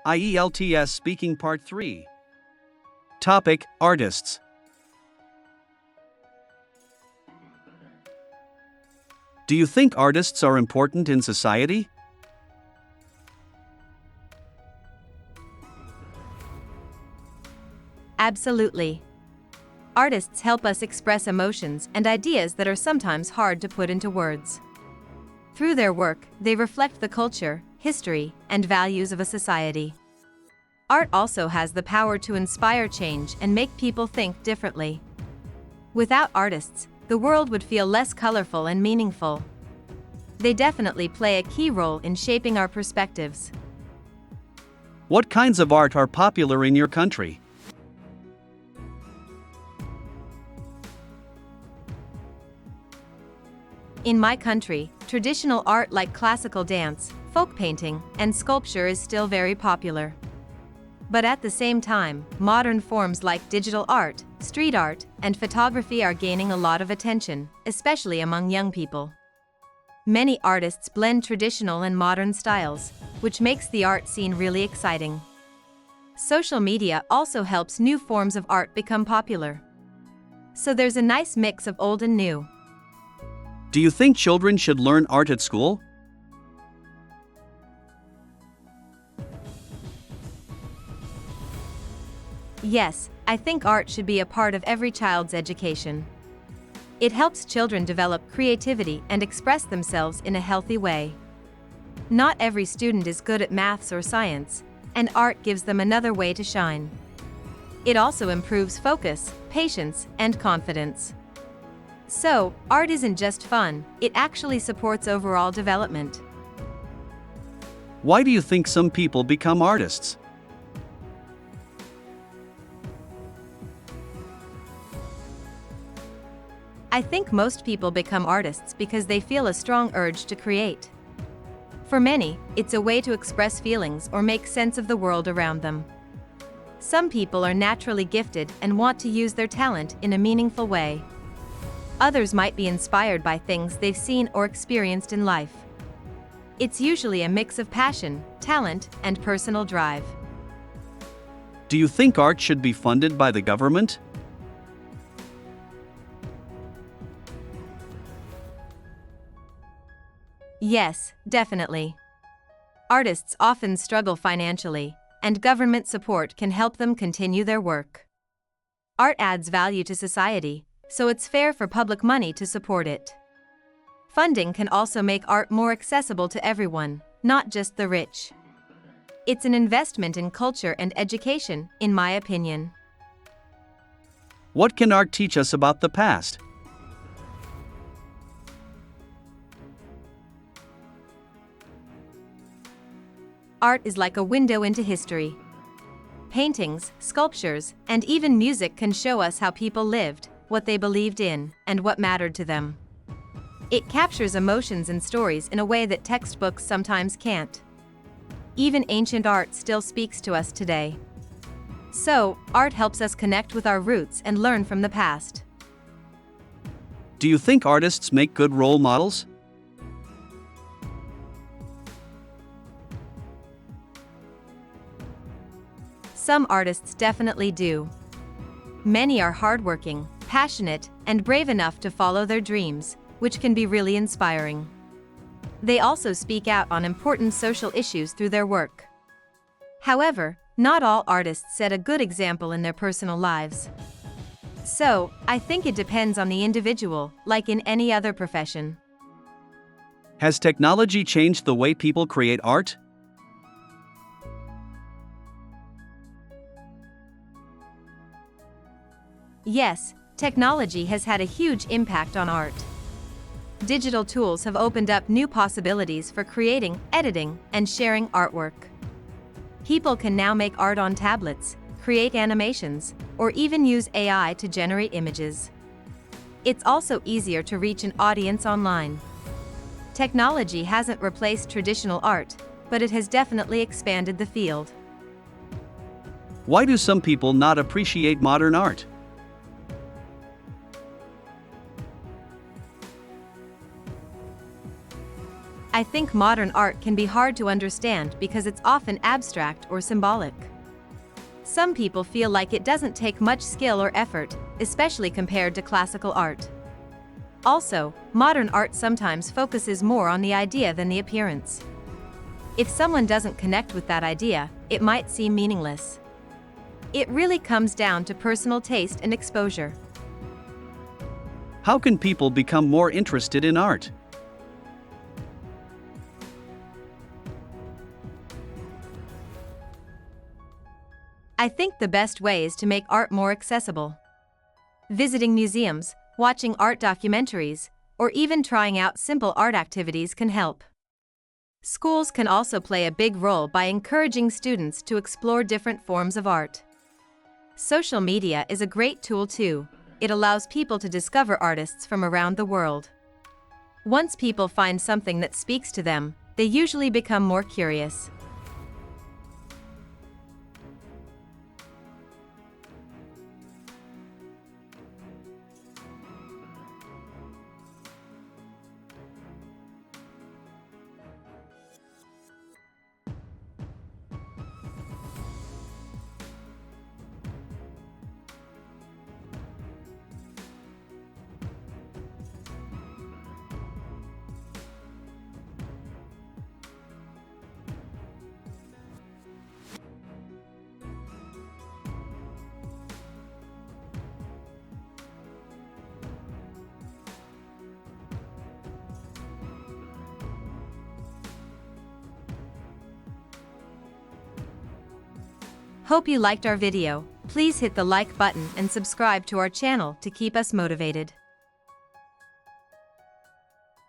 IELTS Speaking Part 3. Topic: Artists. Do you think artists are important in society? Absolutely. Artists help us express emotions and ideas that are sometimes hard to put into words. Through their work, they reflect the culture, history, and values of a society. Art also has the power to inspire change and make people think differently. Without artists, the world would feel less colorful and meaningful. They definitely play a key role in shaping our perspectives. What kinds of art are popular in your country? In my country, traditional art like classical dance, folk painting, and sculpture is still very popular. But at the same time, modern forms like digital art, street art, and photography are gaining a lot of attention, especially among young people. Many artists blend traditional and modern styles, which makes the art scene really exciting. Social media also helps new forms of art become popular. So there's a nice mix of old and new. Do you think children should learn art at school? Yes, I think art should be a part of every child's education. It helps children develop creativity and express themselves in a healthy way. Not every student is good at maths or science, and art gives them another way to shine. It also improves focus, patience, and confidence. So, art isn't just fun, it actually supports overall development. Why do you think some people become artists? I think most people become artists because they feel a strong urge to create. For many, it's a way to express feelings or make sense of the world around them. Some people are naturally gifted and want to use their talent in a meaningful way. Others might be inspired by things they've seen or experienced in life. It's usually a mix of passion, talent, and personal drive. Do you think art should be funded by the government? Yes, definitely. Artists often struggle financially, and government support can help them continue their work. Art adds value to society, so it's fair for public money to support it. Funding can also make art more accessible to everyone, not just the rich. It's an investment in culture and education, in my opinion. What can art teach us about the past? Art is like a window into history. Paintings, sculptures, and even music can show us how people lived, what they believed in, and what mattered to them. It captures emotions and stories in a way that textbooks sometimes can't. Even ancient art still speaks to us today. So, art helps us connect with our roots and learn from the past. Do you think artists make good role models? Some artists definitely do. Many are hardworking, passionate, and brave enough to follow their dreams, which can be really inspiring. They also speak out on important social issues through their work. However, not all artists set a good example in their personal lives. So, I think it depends on the individual, like in any other profession. Has technology changed the way people create art? Yes, technology has had a huge impact on art. Digital tools have opened up new possibilities for creating, editing, and sharing artwork. People can now make art on tablets, create animations, or even use AI to generate images. It's also easier to reach an audience online. Technology hasn't replaced traditional art, but it has definitely expanded the field. Why do some people not appreciate modern art? I think modern art can be hard to understand because it's often abstract or symbolic. Some people feel like it doesn't take much skill or effort, especially compared to classical art. Also, modern art sometimes focuses more on the idea than the appearance. If someone doesn't connect with that idea, it might seem meaningless. It really comes down to personal taste and exposure. How can people become more interested in art? I think the best way is to make art more accessible. Visiting museums, watching art documentaries, or even trying out simple art activities can help. Schools can also play a big role by encouraging students to explore different forms of art. Social media is a great tool too. It allows people to discover artists from around the world. Once people find something that speaks to them, they usually become more curious. Hope you liked our video. Please hit the like button and subscribe to our channel to keep us motivated.